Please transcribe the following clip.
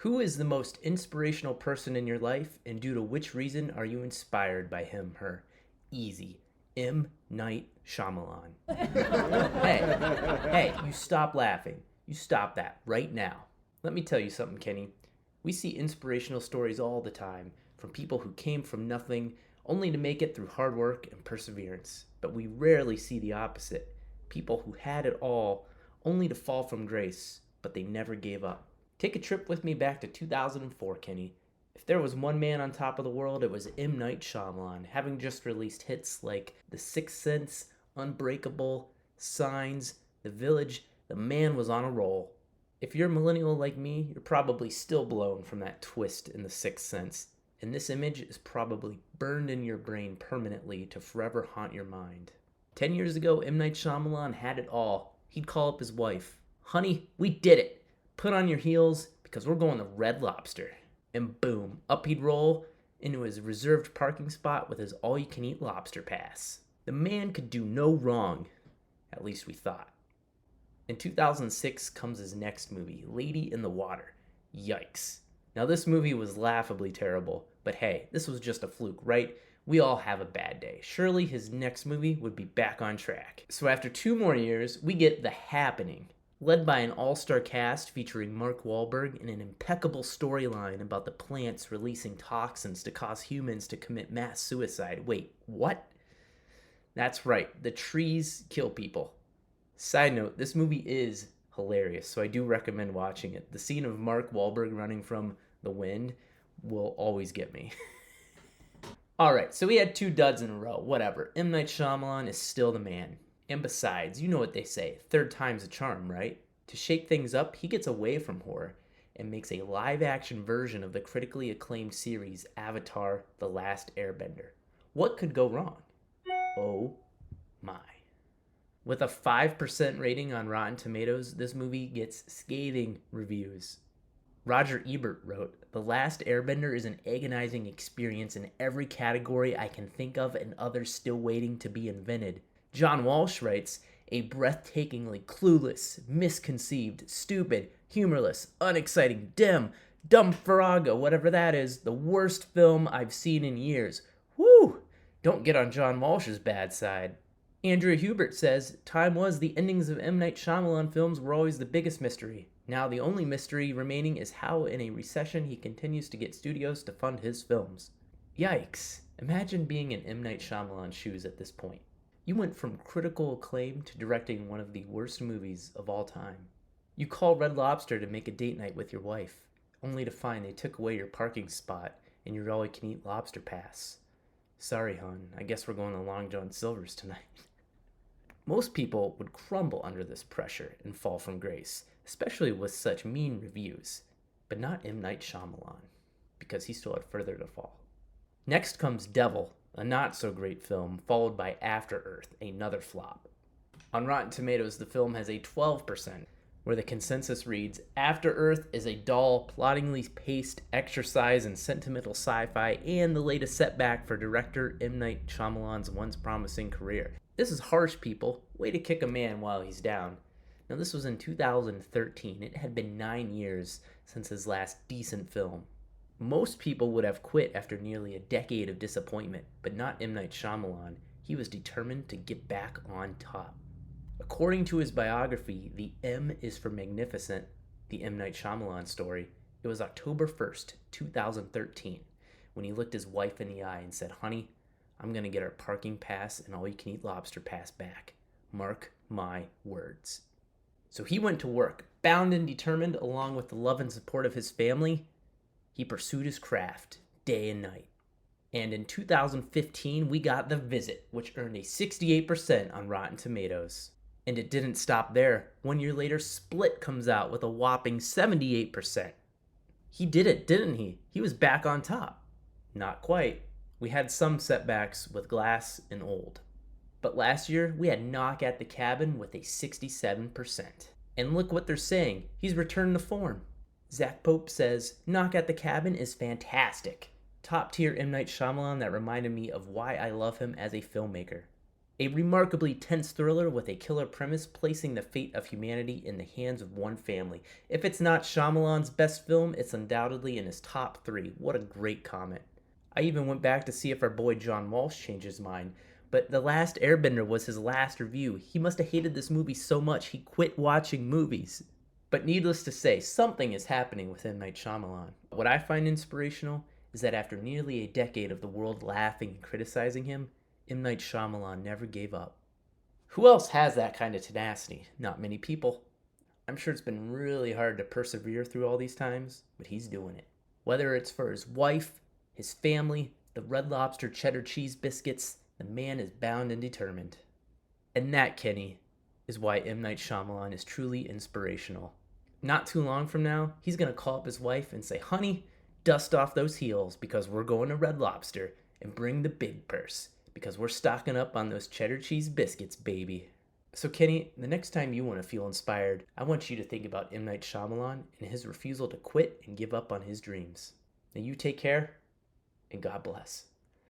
Who is the most inspirational person in your life, and due to which reason are you inspired by him, her? Easy. M. Night Shyamalan. Hey, you stop laughing. You stop that right now. Let me tell you something, Kenny. We see inspirational stories all the time from people who came from nothing only to make it through hard work and perseverance. But we rarely see the opposite. People who had it all only to fall from grace, but they never gave up. Take a trip with me back to 2004, Kenny. If there was one man on top of the world, it was M. Night Shyamalan, having just released hits like The Sixth Sense, Unbreakable, Signs, The Village. The man was on a roll. If you're a millennial like me, you're probably still blown from that twist in The Sixth Sense, and this image is probably burned in your brain permanently to forever haunt your mind. 10 years ago, M. Night Shyamalan had it all. He'd call up his wife. Honey, we did it. Put on your heels because we're going to Red Lobster. And boom, up he'd roll into his reserved parking spot with his all-you-can-eat lobster pass. The man could do no wrong, at least we thought. In 2006 comes his next movie, Lady in the Water. Yikes. Now this movie was laughably terrible, but hey, this was just a fluke, right? We all have a bad day. Surely his next movie would be back on track. So after 2 more years, we get The Happening, led by an all-star cast featuring Mark Wahlberg in an impeccable storyline about the plants releasing toxins to cause humans to commit mass suicide. Wait, what? That's right, the trees kill people. Side note, this movie is hilarious, so I do recommend watching it. The scene of Mark Wahlberg running from the wind will always get me. Alright, so we had 2 duds in a row, whatever. M. Night Shyamalan is still the man. And besides, you know what they say, 3rd time's a charm, right? To shake things up, he gets away from horror and makes a live-action version of the critically acclaimed series Avatar: The Last Airbender. What could go wrong? Oh my. With a 5% rating on Rotten Tomatoes, this movie gets scathing reviews. Roger Ebert wrote, "The Last Airbender is an agonizing experience in every category I can think of and others still waiting to be invented." John Walsh writes, "A breathtakingly clueless, misconceived, stupid, humorless, unexciting, dumb farrago, whatever that is, the worst film I've seen in years." Whew! Don't get on John Walsh's bad side. Andrea Hubert says, "Time was the endings of M. Night Shyamalan films were always the biggest mystery. Now the only mystery remaining is how in a recession he continues to get studios to fund his films." Yikes. Imagine being in M. Night Shyamalan's shoes at this point. You went from critical acclaim to directing one of the worst movies of all time. You call Red Lobster to make a date night with your wife, only to find they took away your parking spot and your all-you-can-eat lobster pass. Sorry, hon, I guess we're going to Long John Silver's tonight. Most people would crumble under this pressure and fall from grace, especially with such mean reviews. But not M. Night Shyamalan, because he still had further to fall. Next comes Devil, a not-so-great film, followed by After Earth, another flop. On Rotten Tomatoes, the film has a 12%, where the consensus reads, "After Earth is a dull, ploddingly paced exercise in sentimental sci-fi and the latest setback for director M. Night Shyamalan's once promising career." This is harsh, people. Way to kick a man while he's down. Now, this was in 2013. It had been 9 years since his last decent film. Most people would have quit after nearly a decade of disappointment, but not M. Night Shyamalan. He was determined to get back on top. According to his biography, the M is for Magnificent, the M. Night Shyamalan story. It was October 1st, 2013, when he looked his wife in the eye and said, "Honey, I'm going to get our parking pass and all-you-can-eat lobster pass back. Mark my words." So he went to work, bound and determined, along with the love and support of his family. He pursued his craft day and night. And in 2015, we got The Visit, which earned a 68% on Rotten Tomatoes. And it didn't stop there. 1 year later, Split comes out with a whopping 78%. He did it, didn't he? He was back on top. Not quite. We had some setbacks with Glass and Old. But last year, we had Knock at the Cabin with a 67%. And look what they're saying. He's returned to form. Zach Pope says, "Knock at the Cabin is fantastic. Top tier M. Night Shyamalan that reminded me of why I love him as a filmmaker." A remarkably tense thriller with a killer premise placing the fate of humanity in the hands of one family. If it's not Shyamalan's best film, it's undoubtedly in his top three. What a great comment. I even went back to see if our boy John Walsh changed his mind, but The Last Airbender was his last review. He must have hated this movie so much he quit watching movies. But needless to say, something is happening with M. Night Shyamalan. What I find inspirational is that after nearly a decade of the world laughing and criticizing him, M. Night Shyamalan never gave up. Who else has that kind of tenacity? Not many people. I'm sure it's been really hard to persevere through all these times, but he's doing it. Whether it's for his wife, his family, the Red Lobster cheddar cheese biscuits, the man is bound and determined. And that, Kenny, is why M. Night Shyamalan is truly inspirational. Not too long from now, he's going to call up his wife and say, "Honey, dust off those heels because we're going to Red Lobster, and bring the big purse because we're stocking up on those cheddar cheese biscuits, baby." So Kenny, the next time you want to feel inspired, I want you to think about M. Night Shyamalan and his refusal to quit and give up on his dreams. Now you take care, and God bless.